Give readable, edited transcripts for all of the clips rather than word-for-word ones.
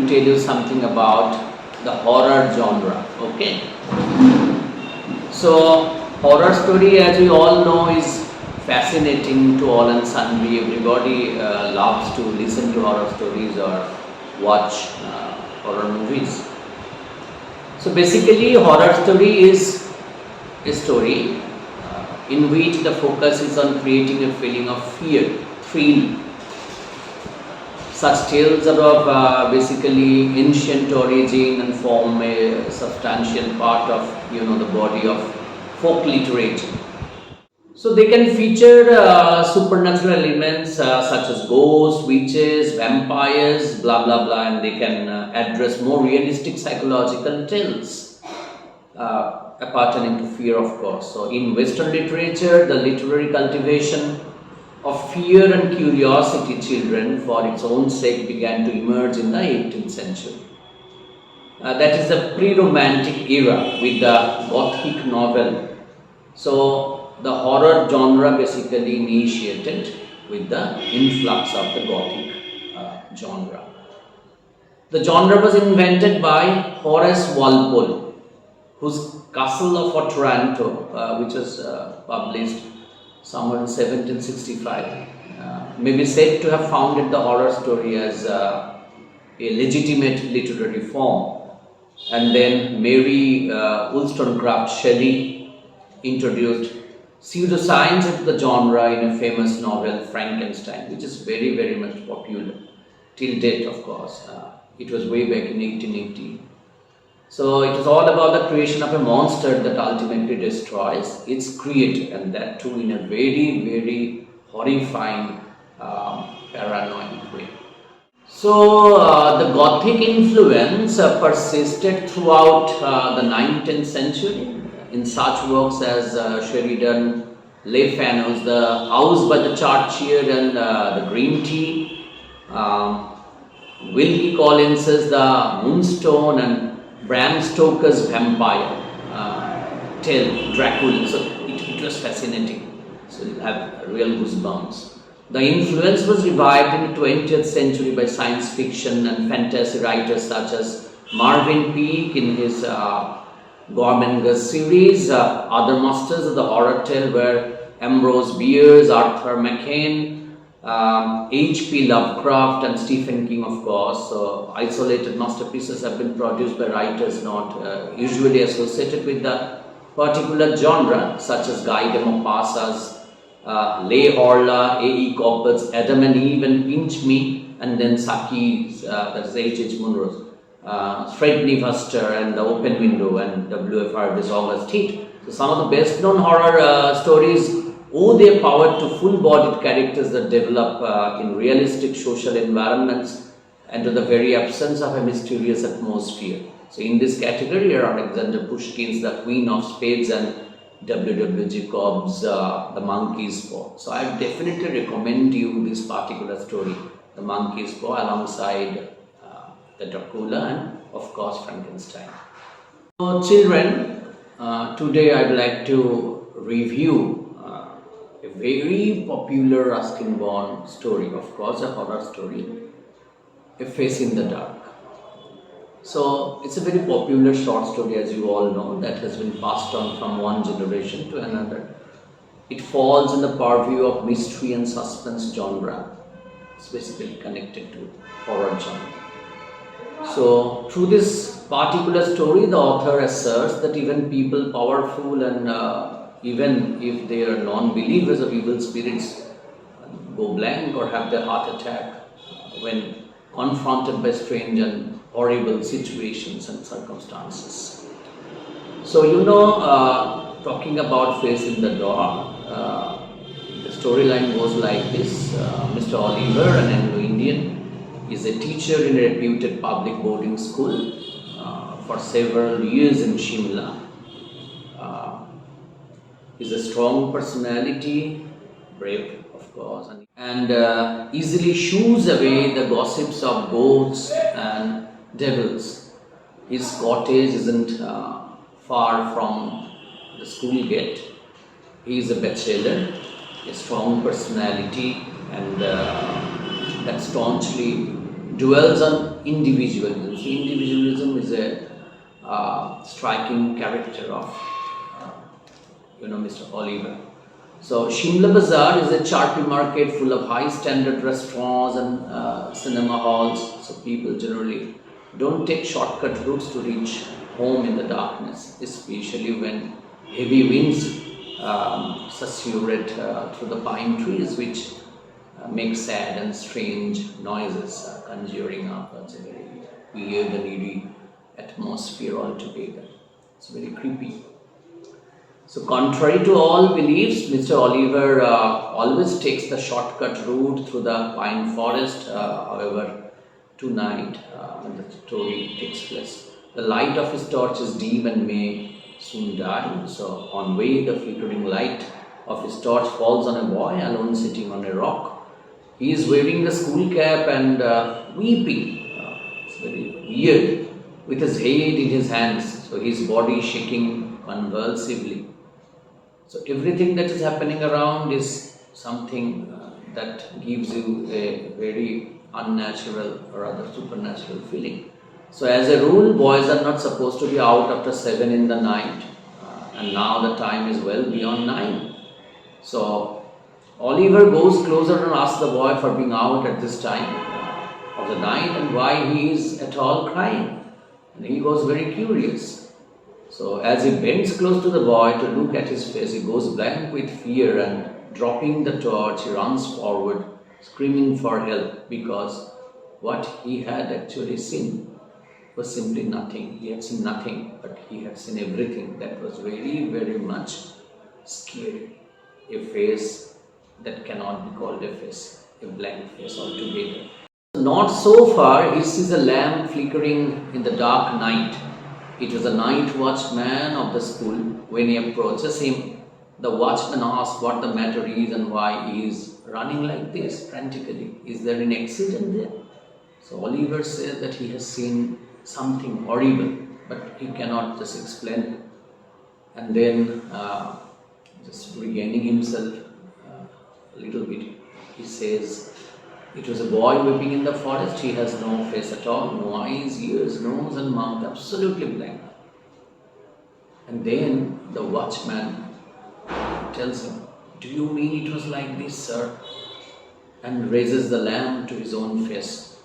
to tell you something about the horror genre. Okay. So horror story, as we all know, is fascinating to all and sundry. Everybody loves to listen to horror stories or watch horror movies. So basically, horror story is a story in which the focus is on creating a feeling of fear, thrill. Such tales are of basically ancient origin and form a substantial part of the body of folk literature. So they can feature supernatural elements such as ghosts, witches, vampires, blah blah blah, and they can address more realistic psychological tales appertaining to fear, of course. So in Western literature, the literary cultivation of fear and curiosity children for its own sake began to emerge in the 18th century. That is the pre-romantic era with the Gothic novel. So the horror genre basically initiated with the influx of the Gothic genre. The genre was invented by Horace Walpole, whose Castle of Otranto, which was published somewhere in 1765, may be said to have founded the horror story as a legitimate literary form. And then Mary Wollstonecraft Shelley introduced pseudoscience into the genre in a famous novel, Frankenstein, which is very, very much popular till date, of course. It was way back in 1880. So it was all about the creation of a monster that ultimately destroys its creator, and that too in a very, very horrifying, paranoid way. So the Gothic influence persisted throughout the 19th century in such works as Sheridan Le Fanu's The House by the Churchyard and The Green Tea, Wilkie Collins's The Moonstone, and Bram Stoker's vampire tale, Dracula. So it was fascinating. So you have real goosebumps. The influence was revived in the 20th century by science fiction and fantasy writers such as Marvin Peake in his Gormenghast series. Other masters of the horror tale were Ambrose Bierce, Arthur McCain, H.P. Lovecraft, and Stephen King, of course. So isolated masterpieces have been produced by writers not usually associated with the particular genre, such as Guy de Maupassant's Leigh Horla, A.E. Copper's Adam and Eve and Pinch Me, and then Saki's, that is H.H. Munro's Fred Nivaster and The Open Window, and W.F. This August Heat. So some of the best known horror stories owe their power to full-bodied characters that develop in realistic social environments and to the very absence of a mysterious atmosphere. So in this category are Alexander Pushkin's The Queen of Spades and W. Jacobs' The Monkey's Paw. So I definitely recommend you this particular story, The Monkey's Paw, alongside the Dracula and of course Frankenstein. So children, today I'd like to review a very popular Ruskin-born story, of course a horror story, A Face in the Dark. So it's a very popular short story, as you all know, that has been passed on from one generation to another. It falls in the purview of mystery and suspense genre. It's basically connected to horror genre. So through this particular story, the author asserts that even people powerful and even if they are non-believers of evil spirits go blank or have their heart attack when confronted by strange and horrible situations and circumstances. So talking about Face in the Dark, the storyline goes like this. Mr. Oliver, an Anglo-Indian, is a teacher in a reputed public boarding school for several years in Shimla. He's a strong personality, brave of course, and easily shoos away the gossips of ghosts and devils. His cottage isn't far from the school gate. He is a bachelor, a strong personality, and that staunchly dwells on individualism. So individualism is a striking character of Mr. Oliver. So Shimla Bazaar is a charpy market full of high standard restaurants and cinema halls. So people generally don't take shortcut routes to reach home in the darkness, especially when heavy winds susurrate through the pine trees, which make sad and strange noises, conjuring up a very weird and eerie atmosphere altogether. It's very creepy. So contrary to all beliefs, Mr. Oliver always takes the shortcut route through the pine forest. However, tonight, when the story takes place, the light of his torch is dim and may soon die. So on way, the flickering light of his torch falls on a boy alone sitting on a rock. He is wearing the school cap and weeping. It's very weird, with his head in his hands, so his body shaking convulsively. So everything that is happening around is something that gives you a very unnatural or rather supernatural feeling. So as a rule, boys are not supposed to be out after 7 in the night, and now the time is well beyond 9. So Oliver goes closer and asks the boy for being out at this time of the night and why he is at all crying. And he goes very curious. So as he bends close to the boy to look at his face, he goes blank with fear and dropping the torch, he runs forward, screaming for help, because what he had actually seen was simply nothing. He had seen nothing, but he had seen everything that was very, very much scary. A face that cannot be called a face, a blank face altogether. Not so far, he sees a lamp flickering in the dark night. It was the night watchman of the school. When he approaches him, the watchman asks what the matter is and why he is running like this frantically. Is there an accident there? So Oliver says that he has seen something horrible, but he cannot just explain. And then, just regaining himself a little bit, he says, it was a boy weeping in the forest. He has no face at all, no eyes, ears, nose and mouth, absolutely blank. And then the watchman tells him, do you mean it was like this, sir? And raises the lamp to his own face.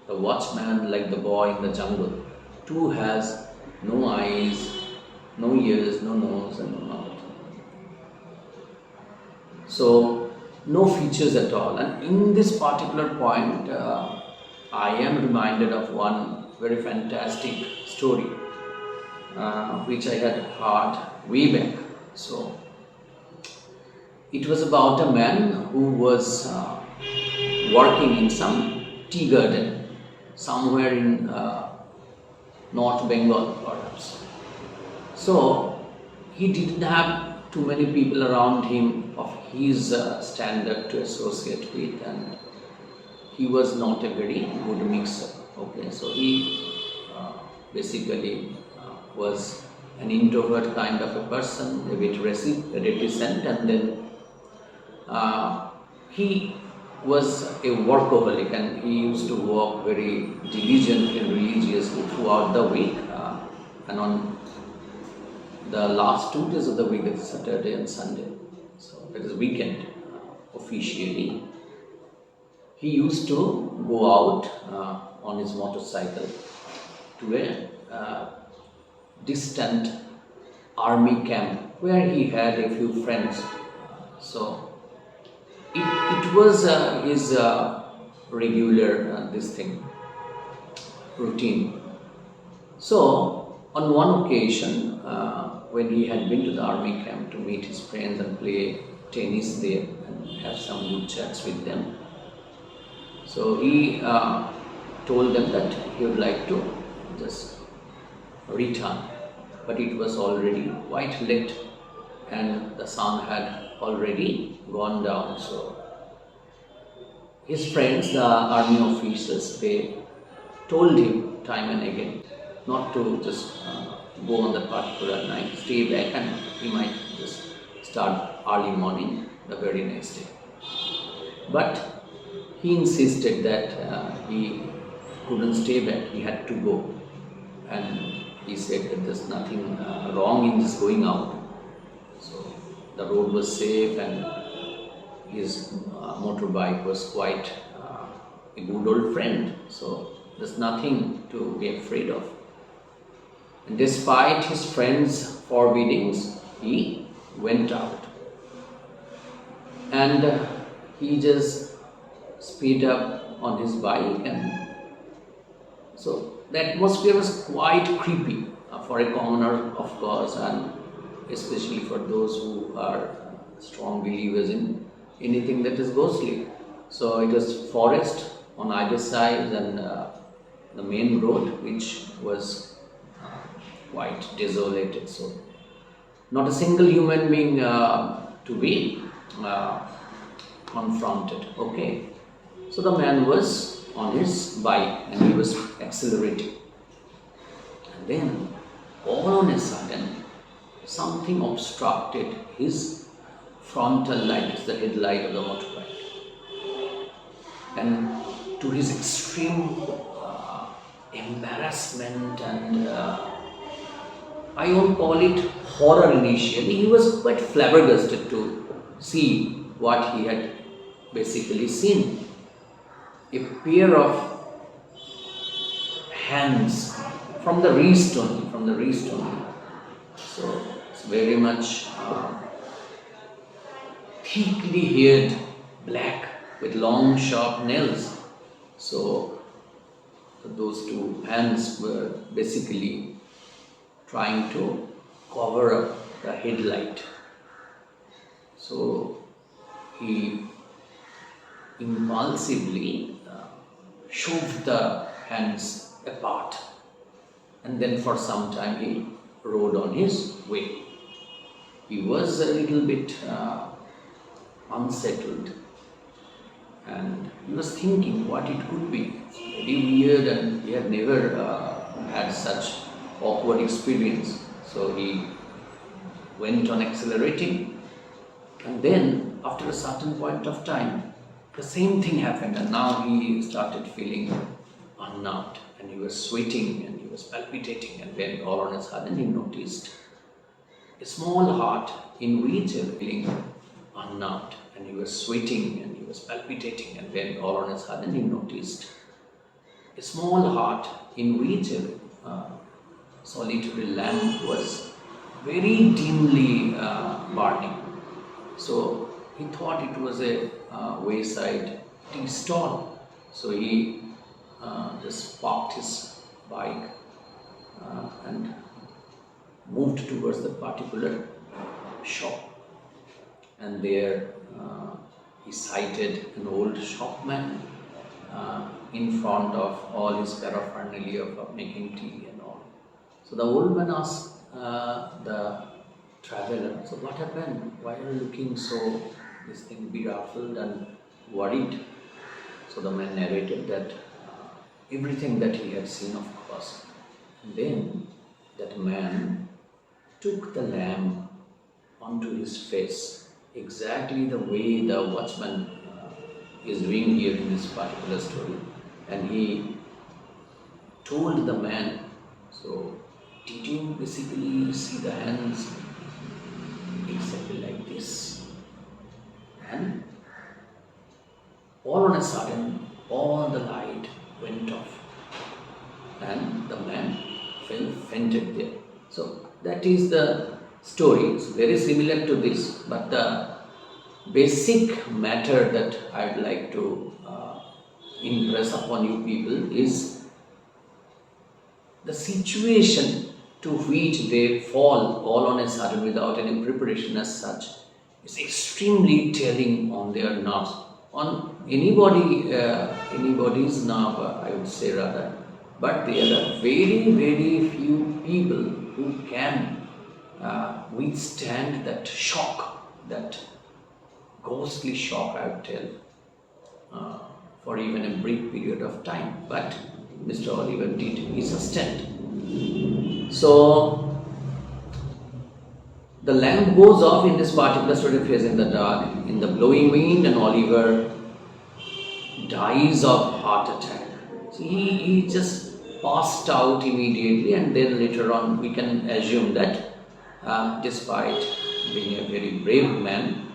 The watchman, like the boy in the jungle, too has no eyes, no ears, no nose and no mouth. So, no features at all. And in this particular point, I am reminded of one very fantastic story which I had heard way back. So it was about a man who was working in some tea garden somewhere in North Bengal perhaps. So he didn't have too many people around him of his standard to associate with, and he was not a very good mixer. Okay, so he basically was an introvert kind of a person, a bit reticent, and then he was a workaholic, and he used to work very diligently and religiously throughout the week, and on the last 2 days of the week, it's Saturday and Sunday, so that is weekend officially, he used to go out on his motorcycle to a distant army camp where he had a few friends. So it was his regular routine. So on one occasion, when he had been to the army camp to meet his friends and play tennis there and have some good chats with them, so he told them that he would like to just return, but it was already quite late and the sun had already gone down. So his friends, the army officers, they told him time and again not to just go on that particular night, stay back, and he might just start early morning the very next day. But he insisted that he couldn't stay back, he had to go. And he said that there's nothing wrong in just going out. So the road was safe and his motorbike was quite a good old friend. So there's nothing to be afraid of. And despite his friend's forbiddings, he went out. And he just speed up on his bike, and so the atmosphere was quite creepy for a commoner, of course, and especially for those who are strong believers in anything that is ghostly. So it was forest on either side, and the main road, which was quite desolated. So not a single human being to be confronted. Okay, so the man was on his bike and he was accelerating, and then all on a sudden something obstructed his frontal light, the headlight of the motorbike, and to his extreme embarrassment and I won't call it horror initially, he was quite flabbergasted to see what he had basically seen. A pair of hands from the wrist only. So it's very much thickly haired, black with long sharp nails. So those two hands were basically trying to cover up the headlight. So he impulsively shoved the hands apart, and then for some time he rode on his way. He was a little bit unsettled, and he was thinking what it could be. It's very weird, and he had never had such awkward experience. So he went on accelerating, and then after a certain point of time the same thing happened, and now he started feeling unnerved, and he was sweating and he was palpitating, and then all on a sudden he noticed a small heart in which he was feeling unnerved, and he was sweating and he was palpitating, and then all on a sudden he noticed a small heart in which a solitary lamp was very dimly burning. So he thought it was a wayside tea stall. So he just parked his bike and moved towards the particular shop. And there he sighted an old shopman in front of all his paraphernalia of making tea and all. So the old man asked the traveler, so what happened? Why are you looking so this thing beruffled and worried? So the man narrated that everything that he had seen, of course. And then that man took the lamp onto his face, exactly the way the watchman is doing here in this particular story. And he told the man, so did you basically see the hands exactly like this? And all on a sudden, all the light went off, and the man fell fainted there. So that is the story. It's very similar to this, but the basic matter that I'd like to impress upon you people is the situation to which they fall all on a sudden without any preparation as such is extremely telling on their nerves, on anybody's nerve, I would say rather. But there are very, very few people who can withstand that shock, that ghostly shock, I would tell, for even a brief period of time. But Mr. Oliver did, he sustained. So the lamp goes off in this particular story phase in the dark, in the blowing wind, and Oliver dies of heart attack. So he just passed out immediately, and then later on we can assume that despite being a very brave man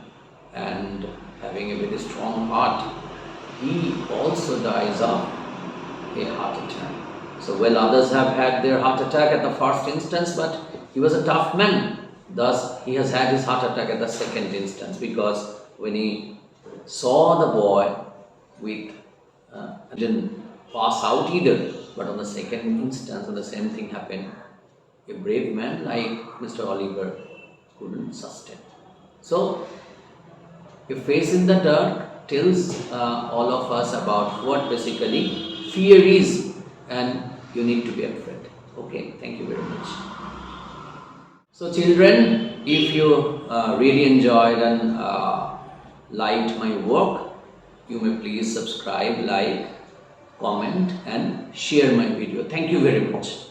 and having a very strong heart, he also dies of a heart attack. So while others have had their heart attack at the first instance, but he was a tough man. Thus, he has had his heart attack at the second instance, because when he saw the boy with didn't pass out either, but on the second instance, the same thing happened. A brave man like Mr. Oliver couldn't sustain. So, a face in the dark tells all of us about what basically fear is, and you need to be afraid. Okay, thank you very much. So children, if you really enjoyed and liked my work, you may please subscribe, like, comment and share my video. Thank you very much.